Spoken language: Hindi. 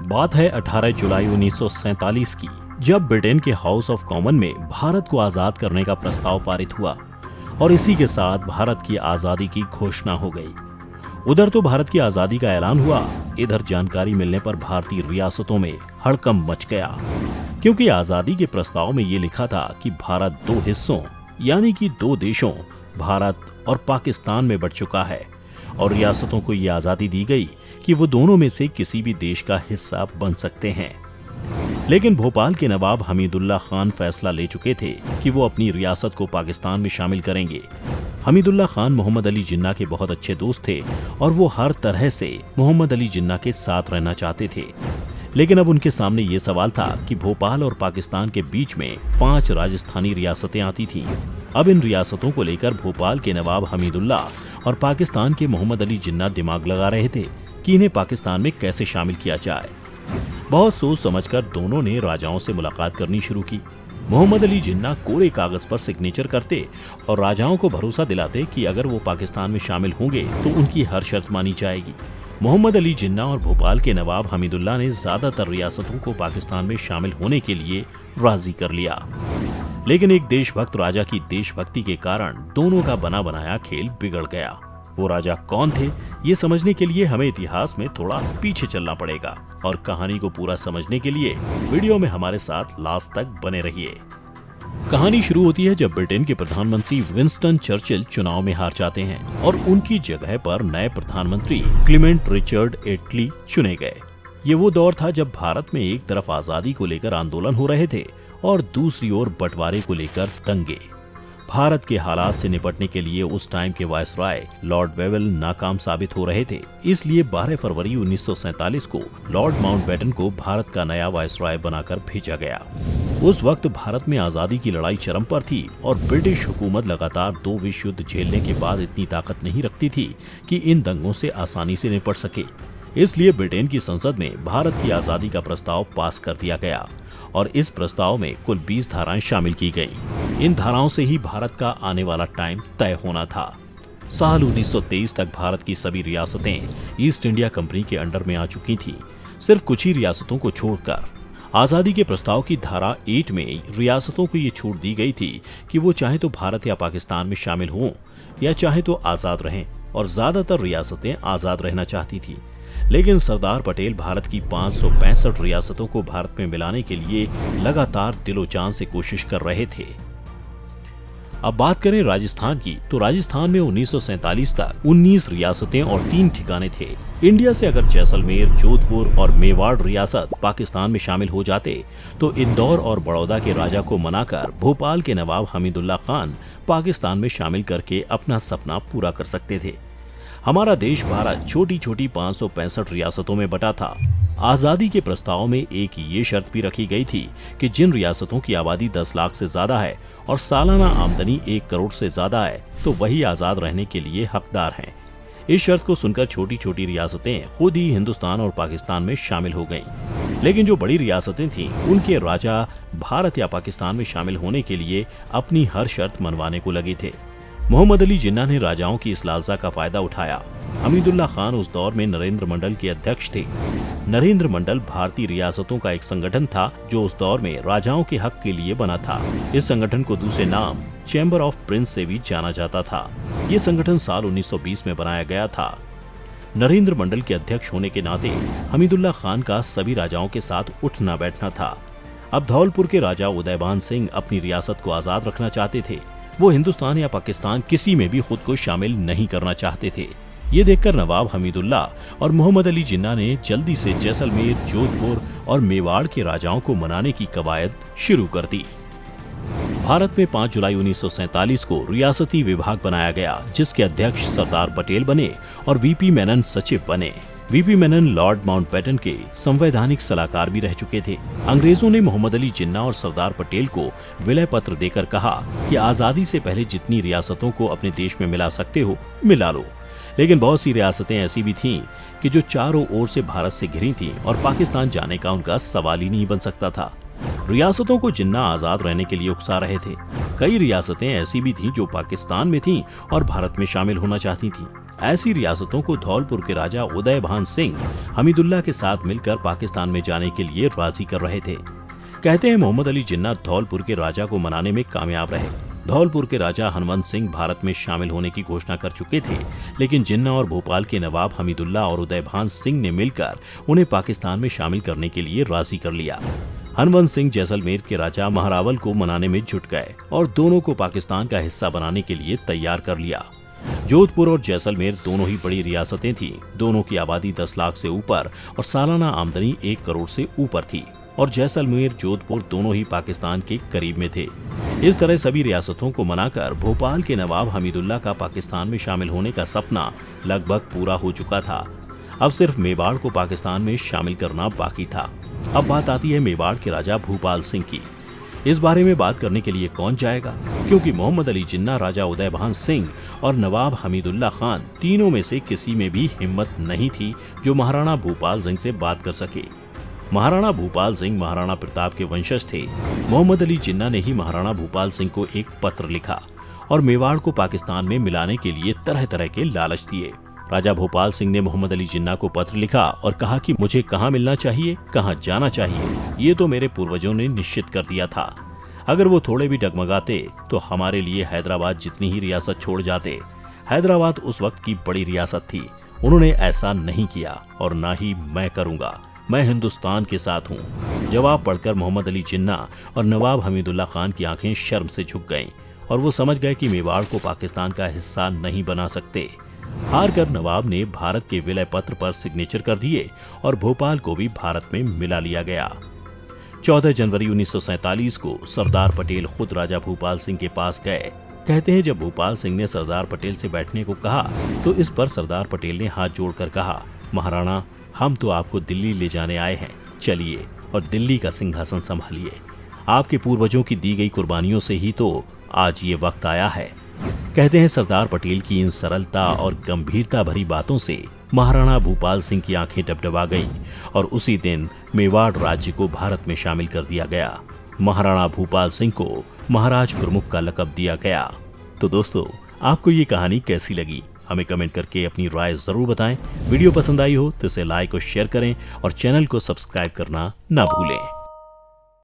बात है 18 जुलाई 1947 की, जब ब्रिटेन के हाउस ऑफ कॉमन में भारत को आजाद करने का प्रस्ताव पारित हुआ और इसी के साथ भारत की आजादी की घोषणा हो गई। उधर तो भारत की आजादी का ऐलान हुआ, इधर जानकारी मिलने पर भारतीय रियासतों में हड़कंप मच गया, क्योंकि आजादी के प्रस्ताव में ये लिखा था कि भारत दो हिस्सों यानी कि दो देशों भारत और पाकिस्तान में बंट चुका है और रियासतों को ये आजादी दी गई कि वो दोनों में से किसी भी देश का हिस्सा बन सकते हैं। लेकिन भोपाल के नवाब हमीदुल्लाह खान फैसला ले चुके थे कि वो अपनी रियासत को पाकिस्तान में शामिल करेंगे। हमीदुल्लाह खान मोहम्मद अली जिन्ना के बहुत अच्छे दोस्त थे और वो हर तरह से मोहम्मद अली जिन्ना के साथ रहना चाहते थे। लेकिन अब उनके सामने ये सवाल था कि भोपाल और पाकिस्तान के बीच में 5 राजस्थानी रियासतें आती थीं। अब इन रियासतों को लेकर भोपाल के नवाब हमीदुल्लाह और पाकिस्तान के मोहम्मद अली जिन्ना दिमाग लगा रहे थे कि इन्हें पाकिस्तान में कैसे शामिल किया जाए। बहुत सोच समझकर दोनों ने राजाओं से मुलाकात करनी शुरू की। मोहम्मद अली जिन्ना कोरे कागज पर सिग्नेचर करते और राजाओं को भरोसा दिलाते कि अगर वो पाकिस्तान में शामिल होंगे तो उनकी हर शर्त मानी जाएगी। मोहम्मद अली जिन्ना और भोपाल के नवाब हमीदुल्लाह ने ज्यादातर रियासतों को पाकिस्तान में शामिल होने के लिए राजी कर लिया। लेकिन एक देशभक्त राजा की देशभक्ति के कारण दोनों का बना बनाया खेल बिगड़ गया। वो राजा कौन थे, ये समझने के लिए हमें इतिहास में थोड़ा पीछे चलना पड़ेगा और कहानी को पूरा समझने के लिए वीडियो में हमारे साथ लास्ट तक बने रहिए। कहानी शुरू होती है जब ब्रिटेन के प्रधानमंत्री विंस्टन चर्चिल चुनाव में हार जाते हैं और उनकी जगह पर नए प्रधानमंत्री क्लीमेंट रिचर्ड एटली चुने गए। ये वो दौर था जब भारत में एक तरफ आजादी को लेकर आंदोलन हो रहे थे और दूसरी ओर बंटवारे को लेकर दंगे। भारत के हालात से निपटने के लिए उस टाइम के वायसराय लॉर्ड वेवेल नाकाम साबित हो रहे थे। इसलिए 12 फरवरी 1947 को लॉर्ड माउंटबेटन को भारत का नया वायसराय बनाकर भेजा गया। उस वक्त भारत में आजादी की लड़ाई चरम पर थी और ब्रिटिश हुकूमत लगातार 2 विश्व युद्ध झेलने के बाद इतनी ताकत नहीं रखती थी कि इन दंगों से आसानी से निपट सके। इसलिए ब्रिटेन की संसद में भारत की आजादी का प्रस्ताव पास कर दिया गया और इस प्रस्ताव में कुल 20 धाराएं शामिल की गईं। इन धाराओं से ही भारत का आने वाला टाइम तय होना था। साल 1923 तक भारत की सभी रियासतें ईस्ट इंडिया कंपनी के अंडर में आ चुकी थीं, सिर्फ कुछ ही रियासतों को छोड़कर। आजादी के प्रस्ताव की धारा 8 में रियासतों को ये छूट दी गई थी कि वो चाहे तो भारत या पाकिस्तान में शामिल हों या चाहे तो आजाद रहें, और ज्यादातर रियासतें आजाद रहना चाहती थी। लेकिन सरदार पटेल भारत की 565 रियासतों को भारत में मिलाने के लिए लगातार दिलो जान से कोशिश कर रहे थे। अब बात करें राजस्थान की, तो राजस्थान में 1947 तक 19 रियासतें और 3 ठिकाने थे। इंडिया से अगर जैसलमेर, जोधपुर और मेवाड़ रियासत पाकिस्तान में शामिल हो जाते तो इंदौर और बड़ौदा के राजा को मनाकर भोपाल के नवाब हमीदुल्लाह खान पाकिस्तान में शामिल करके अपना सपना पूरा कर सकते थे। हमारा देश भारत छोटी छोटी 565 रियासतों में बटा था। आजादी के प्रस्ताव में एक ये शर्त भी रखी गई थी कि जिन रियासतों की आबादी 10 लाख से ज्यादा है और सालाना आमदनी 1 करोड़ से ज्यादा है तो वही आजाद रहने के लिए हकदार हैं। इस शर्त को सुनकर छोटी छोटी रियासतें खुद ही हिंदुस्तान और पाकिस्तान में शामिल हो गईं। लेकिन जो बड़ी रियासतें थीं, उनके राजा भारत या पाकिस्तान में शामिल होने के लिए अपनी हर शर्त मनवाने को लगे थे। मोहम्मद अली जिन्ना ने राजाओं की इस लालसा का फायदा उठाया। हमीदुल्लाह खान उस दौर में नरेंद्र मंडल के अध्यक्ष थे। नरेंद्र मंडल भारतीय रियासतों का एक संगठन था जो उस दौर में राजाओं के हक के लिए बना था। इस संगठन को दूसरे नाम चैम्बर ऑफ प्रिंस से भी जाना जाता था। ये संगठन साल 1920 में बनाया गया था। नरेंद्र मंडल के अध्यक्ष होने के नाते हमीदुल्लाह खान का सभी राजाओं के साथ उठना बैठना था। अब धौलपुर के राजा उदयभान सिंह अपनी रियासत को आजाद रखना चाहते थे। वो हिंदुस्तान या पाकिस्तान किसी में भी खुद को शामिल नहीं करना चाहते थे। ये देखकर नवाब हमीदुल्लाह और मोहम्मद अली जिन्ना ने जल्दी से जैसलमेर, जोधपुर और मेवाड़ के राजाओं को मनाने की कवायद शुरू कर दी। भारत में 5 जुलाई 1947 को रियासती विभाग बनाया गया, जिसके अध्यक्ष सरदार पटेल बने और वीपी मेनन सचिव बने। वीपी मेनन लॉर्ड माउंटबेटन के संवैधानिक सलाहकार भी रह चुके थे। अंग्रेजों ने मोहम्मद अली जिन्ना और सरदार पटेल को विलय पत्र देकर कहा कि आजादी से पहले जितनी रियासतों को अपने देश में मिला सकते हो मिला लो। लेकिन बहुत सी रियासतें ऐसी भी थीं कि जो चारों ओर से भारत से घिरी थीं और पाकिस्तान जाने का उनका सवाल ही नहीं बन सकता था। रियासतों को जिन्ना आजाद रहने के लिए उकसा रहे थे। कई रियासतें ऐसी भी थीं जो पाकिस्तान में थीं और भारत में शामिल होना चाहती थीं। ऐसी रियासतों को धौलपुर के राजा उदयभान सिंह हमीदुल्लाह के साथ मिलकर पाकिस्तान में जाने के लिए राजी कर रहे थे। कहते हैं मोहम्मद अली जिन्ना धौलपुर के राजा को मनाने में कामयाब रहे। धौलपुर के राजा हनवंत सिंह भारत में शामिल होने की घोषणा कर चुके थे, लेकिन जिन्ना और भोपाल के नवाब हमीदुल्लाह और उदयभान सिंह ने मिलकर उन्हें पाकिस्तान में शामिल करने के लिए राजी कर लिया। हनवंत सिंह जैसलमेर के राजा महारावल को मनाने में जुट गए और दोनों को पाकिस्तान का हिस्सा बनाने के लिए तैयार कर लिया। जोधपुर और जैसलमेर दोनों ही बड़ी रियासतें थीं। दोनों की आबादी 10 लाख से ऊपर और सालाना आमदनी 1 करोड़ से ऊपर थी और जैसलमेर जोधपुर दोनों ही पाकिस्तान के करीब में थे। इस तरह सभी रियासतों को मनाकर भोपाल के नवाब हमीदुल्लाह का पाकिस्तान में शामिल होने का सपना लगभग पूरा हो चुका था। अब सिर्फ मेवाड़ को पाकिस्तान में शामिल करना बाकी था। अब बात आती है मेवाड़ के राजा भूपाल सिंह की। इस बारे में बात करने के लिए कौन जाएगा, क्योंकि मोहम्मद अली जिन्ना, राजा उदयभान सिंह और नवाब हमीदुल्लाह खान तीनों में से किसी में भी हिम्मत नहीं थी जो महाराणा भूपाल सिंह से बात कर सके। महाराणा भूपाल सिंह महाराणा प्रताप के वंशज थे। मोहम्मद अली जिन्ना ने ही महाराणा भूपाल सिंह को एक पत्र लिखा और मेवाड़ को पाकिस्तान में मिलाने के लिए तरह तरह के लालच दिए। राजा भोपाल सिंह ने मोहम्मद अली जिन्ना को पत्र लिखा और कहा कि मुझे कहाँ मिलना चाहिए, कहाँ जाना चाहिए, ये तो मेरे पूर्वजों ने निश्चित कर दिया था। अगर वो थोड़े भी डगमगाते तो हमारे लिए हैदराबाद जितनी ही रियासत छोड़ जाते। हैदराबाद उस वक्त की बड़ी रियासत थी। उन्होंने ऐसा नहीं किया और ना ही मैं करूंगा। मैं हिंदुस्तान के साथ हूँ। जवाब पढ़कर मोहम्मद अली जिन्ना और नवाब हमीदुल्लाह खान की आंखें शर्म से झुक गईं और वो समझ गए कि मेवाड़ को पाकिस्तान का हिस्सा नहीं बना सकते। हार कर नवाब ने भारत के विलय पत्र पर सिग्नेचर कर दिए और भोपाल को भी भारत में मिला लिया गया। 14 जनवरी 1947 को सरदार पटेल खुद राजा भूपाल सिंह के पास गए। कहते हैं जब भूपाल सिंह ने सरदार पटेल से बैठने को कहा तो इस पर सरदार पटेल ने हाथ जोड़कर कहा, महाराणा, हम तो आपको दिल्ली ले जाने आए हैं, चलिए और दिल्ली का सिंहासन संभालिए। आपके पूर्वजों की दी गई कुर्बानियों से ही तो आज ये वक्त आया है। कहते हैं सरदार पटेल की इन सरलता और गंभीरता भरी बातों से महाराणा भूपाल सिंह की आंखें डबडबा गईं और उसी दिन मेवाड़ राज्य को भारत में शामिल कर दिया गया। महाराणा भूपाल सिंह को महाराज प्रमुख का लक़ब दिया गया। तो दोस्तों, आपको ये कहानी कैसी लगी? हमें कमेंट करके अपनी राय जरूर बताएं। वीडियो पसंद आई हो तो इसे लाइक और शेयर करें और चैनल को सब्सक्राइब करना ना भूलें।